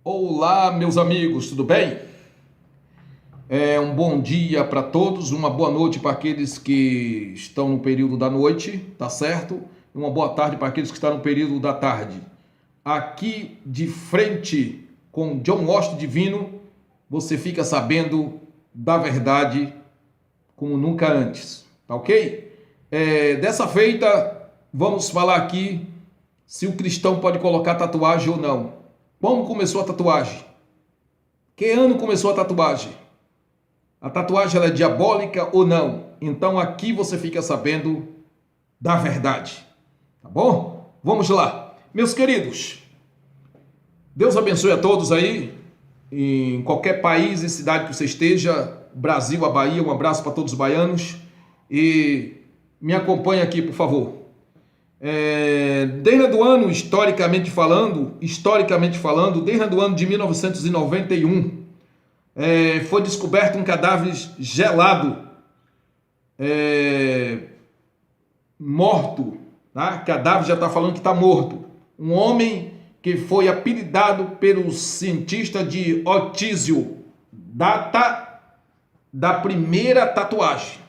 Olá, meus amigos, tudo bem? Um bom dia para todos, uma boa noite para aqueles que estão no período da noite, tá certo? E uma boa tarde para aqueles que estão no período da tarde. Aqui de frente com John Washington Divino, você fica sabendo da verdade como nunca antes, tá ok? Dessa feita, vamos falar aqui se o cristão pode colocar tatuagem ou não. Como começou a tatuagem? Que ano começou a tatuagem? A tatuagem ela é diabólica ou não? Então aqui você fica sabendo da verdade. Tá bom? Vamos lá. Meus queridos, Deus abençoe a todos aí, em qualquer país e cidade que você esteja, Brasil, a Bahia, um abraço para todos os baianos. E me acompanhe aqui, por favor. Desde o ano, historicamente falando, desde o ano de 1991, foi descoberto um cadáver gelado, morto, tá? Cadáver já está falando que está morto. Um homem que foi apelidado pelo cientista de Otísio, data da primeira tatuagem.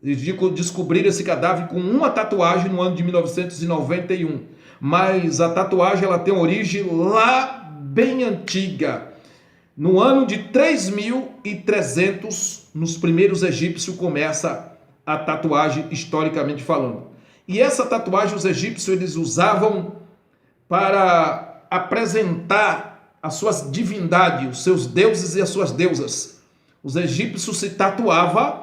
Eles descobriram esse cadáver com uma tatuagem no ano de 1991. Mas a tatuagem ela tem origem lá bem antiga. No ano de 3300, nos primeiros egípcios, começa a tatuagem historicamente falando. E essa tatuagem os egípcios eles usavam para apresentar as suas divindades, os seus deuses e as suas deusas. Os egípcios se tatuavam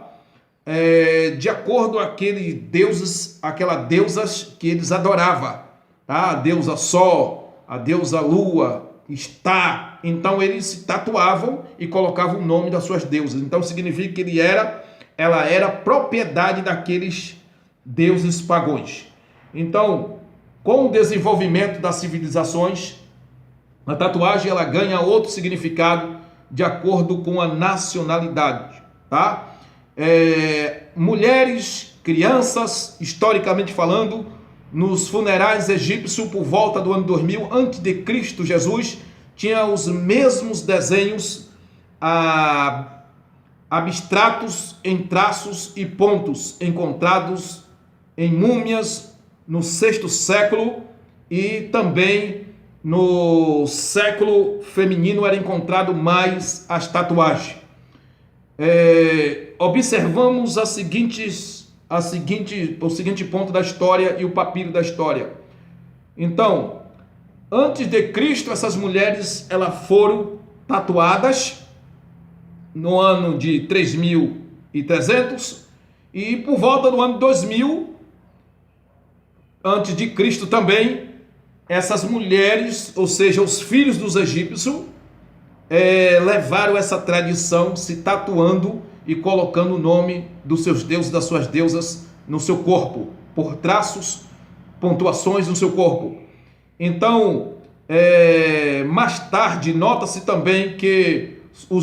de acordo com aqueles deuses, aquelas deusas que eles adoravam, tá? A deusa Sol, a deusa Lua, Está. Então eles se tatuavam e colocavam o nome das suas deusas. Então significa que ela era propriedade daqueles deuses pagãos. Então, com o desenvolvimento das civilizações, a tatuagem ela ganha outro significado de acordo com a nacionalidade, tá? Mulheres, crianças, historicamente falando, nos funerais egípcios por volta do ano 2000 a.C., Jesus tinha os mesmos desenhos abstratos em traços e pontos encontrados em múmias no sexto século e também no século feminino era encontrado mais as tatuagens. Observamos o seguinte ponto da história e o papiro da história. Então, antes de Cristo, essas mulheres elas foram tatuadas no ano de 3300 e por volta do ano 2000, antes de Cristo também, essas mulheres, ou seja, os filhos dos egípcios, levaram essa tradição se tatuando e colocando o nome dos seus deuses, das suas deusas no seu corpo, por traços, pontuações no seu corpo. Então, mais tarde, nota-se também que o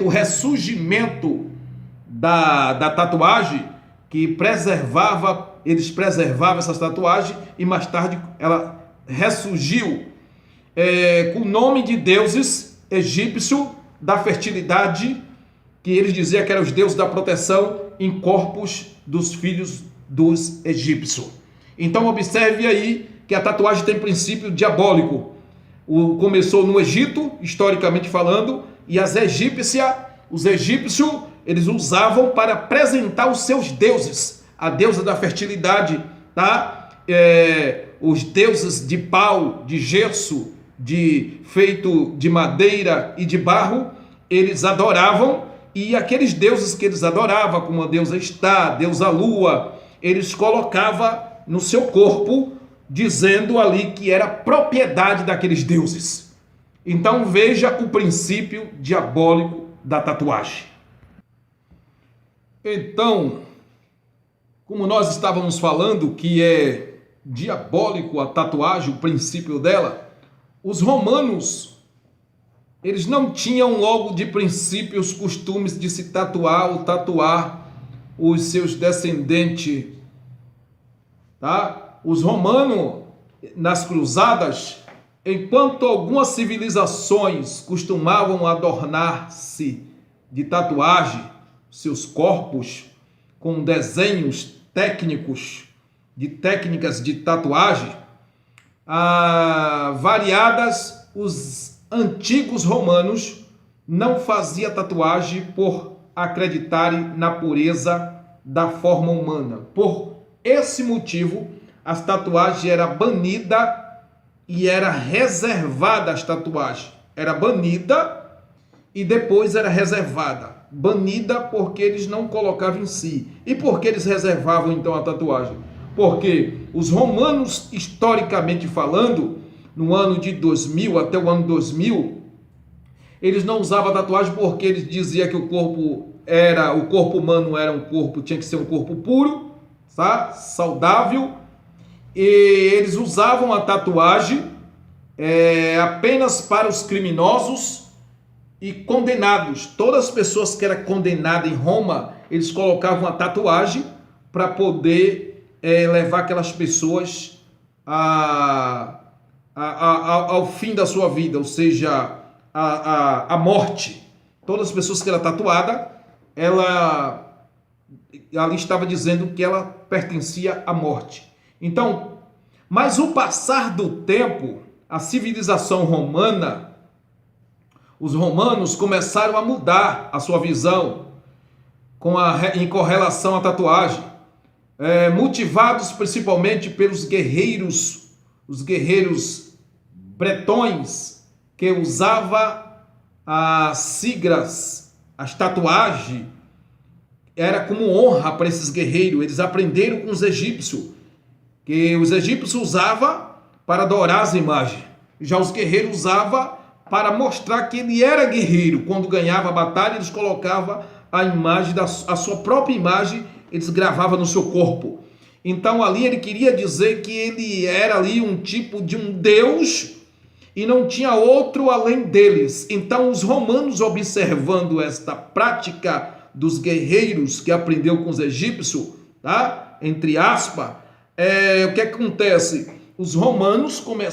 ressurgimento da tatuagem, que eles preservavam essas tatuagens, e mais tarde ela ressurgiu com o nome de deuses egípcio da fertilidade, que eles diziam que eram os deuses da proteção em corpos dos filhos dos egípcios. Então observe aí que a tatuagem tem princípio diabólico. Começou no Egito, historicamente falando, e os egípcios, eles usavam para apresentar os seus deuses, a deusa da fertilidade, tá? Os deuses de pau, de gesso, feito de madeira e de barro, eles adoravam. E aqueles deuses que eles adoravam, como a deusa Está, a deusa Lua, eles colocavam no seu corpo, dizendo ali que era propriedade daqueles deuses. Então veja o princípio diabólico da tatuagem. Então, como nós estávamos falando que é diabólico a tatuagem, o princípio dela, os romanos eles não tinham logo de princípio os costumes de se tatuar ou tatuar os seus descendentes, tá? Os romanos, nas cruzadas, Enquanto algumas civilizações costumavam adornar-se de tatuagem, seus corpos, com desenhos técnicos, de técnicas de tatuagem, variadas, os antigos romanos não faziam tatuagem por acreditarem na pureza da forma humana. Por esse motivo, as tatuagens eram banidas e era reservada as tatuagens. Era banida e depois era reservada. Banida porque eles não colocavam em si. E por que eles reservavam então a tatuagem? Porque os romanos, historicamente falando, no ano de 2000 até o ano 2000, eles não usavam tatuagem porque eles diziam que o corpo humano era um corpo, tinha que ser um corpo puro, tá? Saudável. E eles usavam a tatuagem apenas para os criminosos e condenados. Todas as pessoas que eram condenadas em Roma, eles colocavam a tatuagem para poder levar aquelas pessoas ao fim da sua vida, ou seja, a morte. Todas as pessoas que eram tatuadas, ali estava dizendo que ela pertencia à morte. Então, mas o passar do tempo, a civilização romana, os romanos começaram a mudar a sua visão em correlação à tatuagem, motivados principalmente pelos guerreiros, os guerreiros bretões, que usavam as siglas, as tatuagens, era como honra para esses guerreiros. Eles aprenderam com os egípcios, que os egípcios usavam para adorar as imagens. Já os guerreiros usavam para mostrar que ele era guerreiro. Quando ganhava a batalha, eles colocavam a imagem, a sua própria imagem, eles gravavam no seu corpo. Então ali ele queria dizer que ele era ali um tipo de um deus e não tinha outro além deles. Então os romanos, observando esta prática dos guerreiros que aprendeu com os egípcios, tá? Entre aspas, o que acontece? Os romanos começaram